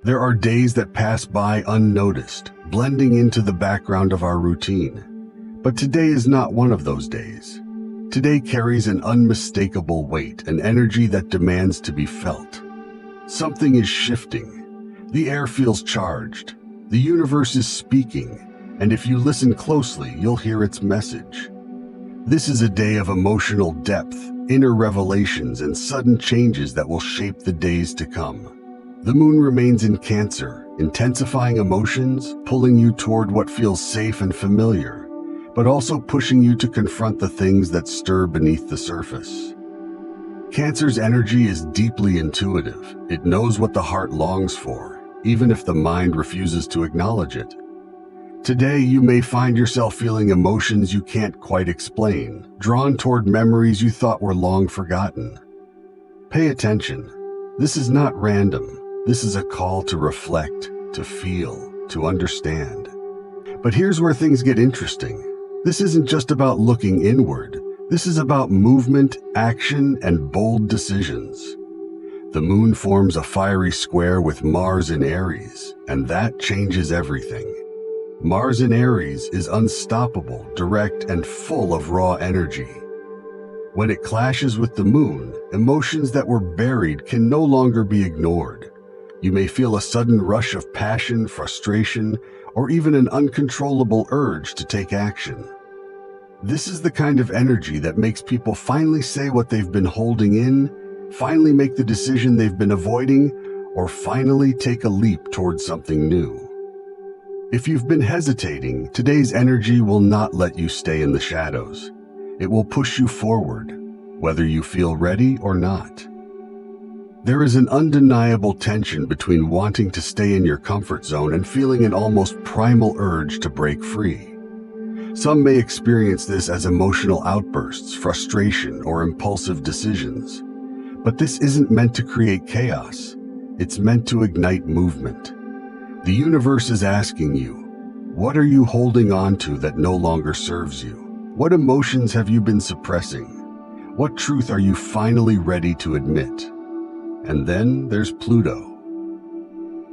There are days that pass by unnoticed, blending into the background of our routine. But today is not one of those days. Today carries an unmistakable weight, an energy that demands to be felt. Something is shifting. The air feels charged. The universe is speaking, and if you listen closely, you'll hear its message. This is a day of emotional depth, inner revelations, and sudden changes that will shape the days to come. The moon remains in Cancer, intensifying emotions, pulling you toward what feels safe and familiar, but also pushing you to confront the things that stir beneath the surface. Cancer's energy is deeply intuitive. It knows what the heart longs for, even if the mind refuses to acknowledge it. Today, you may find yourself feeling emotions you can't quite explain, drawn toward memories you thought were long forgotten. Pay attention. This is not random. This is a call to reflect, to feel, to understand. But here's where things get interesting. This isn't just about looking inward. This is about movement, action, and bold decisions. The moon forms a fiery square with Mars in Aries, and that changes everything. Mars in Aries is unstoppable, direct, and full of raw energy. When it clashes with the moon, emotions that were buried can no longer be ignored. You may feel a sudden rush of passion, frustration, or even an uncontrollable urge to take action. This is the kind of energy that makes people finally say what they've been holding in, finally make the decision they've been avoiding, or finally take a leap towards something new. If you've been hesitating, today's energy will not let you stay in the shadows. It will push you forward, whether you feel ready or not. There is an undeniable tension between wanting to stay in your comfort zone and feeling an almost primal urge to break free. Some may experience this as emotional outbursts, frustration, or impulsive decisions. But this isn't meant to create chaos. It's meant to ignite movement. The universe is asking you, what are you holding on to that no longer serves you? What emotions have you been suppressing? What truth are you finally ready to admit? And then there's Pluto.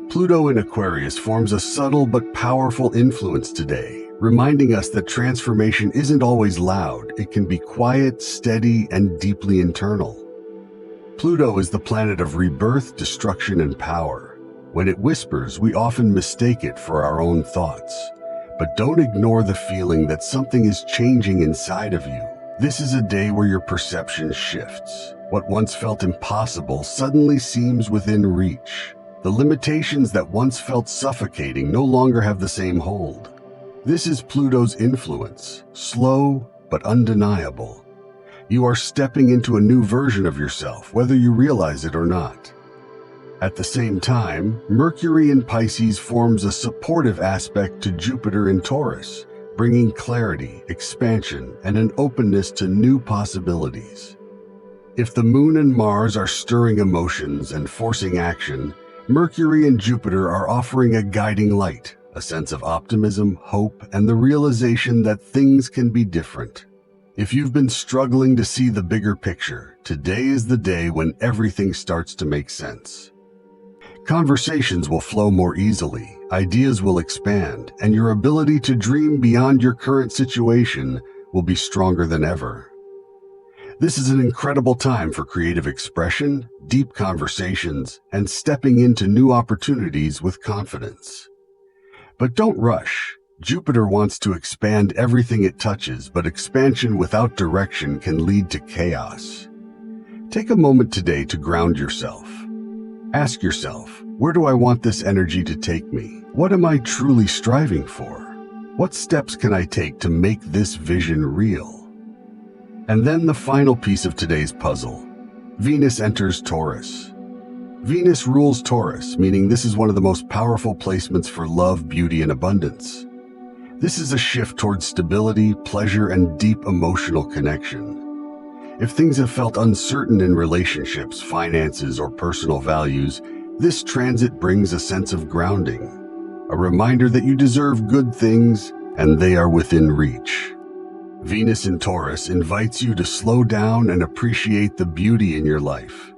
Pluto in Aquarius forms a subtle but powerful influence today, reminding us that transformation isn't always loud. It can be quiet, steady, and deeply internal. Pluto is the planet of rebirth, destruction, and power. When it whispers, we often mistake it for our own thoughts. But don't ignore the feeling that something is changing inside of you. This is a day where your perception shifts. What once felt impossible suddenly seems within reach. The limitations that once felt suffocating no longer have the same hold. This is Pluto's influence, slow but undeniable. You are stepping into a new version of yourself, whether you realize it or not. At the same time, Mercury in Pisces forms a supportive aspect to Jupiter in Taurus, bringing clarity, expansion, and an openness to new possibilities. If the moon and Mars are stirring emotions and forcing action, Mercury and Jupiter are offering a guiding light, a sense of optimism, hope, and the realization that things can be different. If you've been struggling to see the bigger picture, today is the day when everything starts to make sense. Conversations will flow more easily, ideas will expand, and your ability to dream beyond your current situation will be stronger than ever. This is an incredible time for creative expression, deep conversations, and stepping into new opportunities with confidence. But don't rush. Jupiter wants to expand everything it touches, but expansion without direction can lead to chaos. Take a moment today to ground yourself. Ask yourself, where do I want this energy to take me? What am I truly striving for? What steps can I take to make this vision real? And then the final piece of today's puzzle. Venus enters Taurus. Venus rules Taurus, meaning this is one of the most powerful placements for love, beauty, and abundance. This is a shift towards stability, pleasure, and deep emotional connection. If things have felt uncertain in relationships, finances, or personal values, this transit brings a sense of grounding, a reminder that you deserve good things and they are within reach. Venus in Taurus invites you to slow down and appreciate the beauty in your life.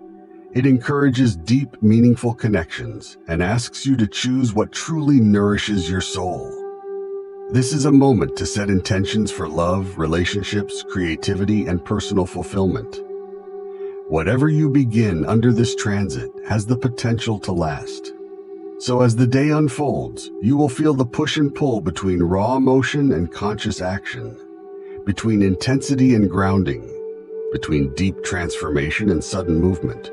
It encourages deep, meaningful connections and asks you to choose what truly nourishes your soul. This is a moment to set intentions for love, relationships, creativity, and personal fulfillment. Whatever you begin under this transit has the potential to last. So as the day unfolds, you will feel the push and pull between raw emotion and conscious action, between intensity and grounding, between deep transformation and sudden movement.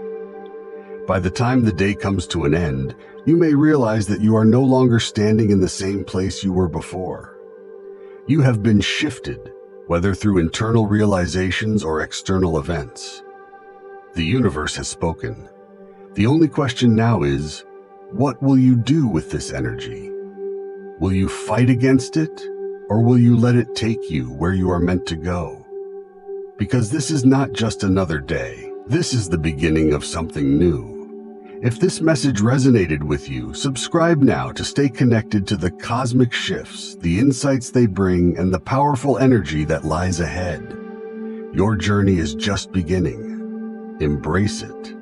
By the time the day comes to an end, you may realize that you are no longer standing in the same place you were before. You have been shifted, whether through internal realizations or external events. The universe has spoken. The only question now is, what will you do with this energy? Will you fight against it, or will you let it take you where you are meant to go? Because this is not just another day. This is the beginning of something new. If this message resonated with you, subscribe now to stay connected to the cosmic shifts, the insights they bring, and the powerful energy that lies ahead. Your journey is just beginning. Embrace it.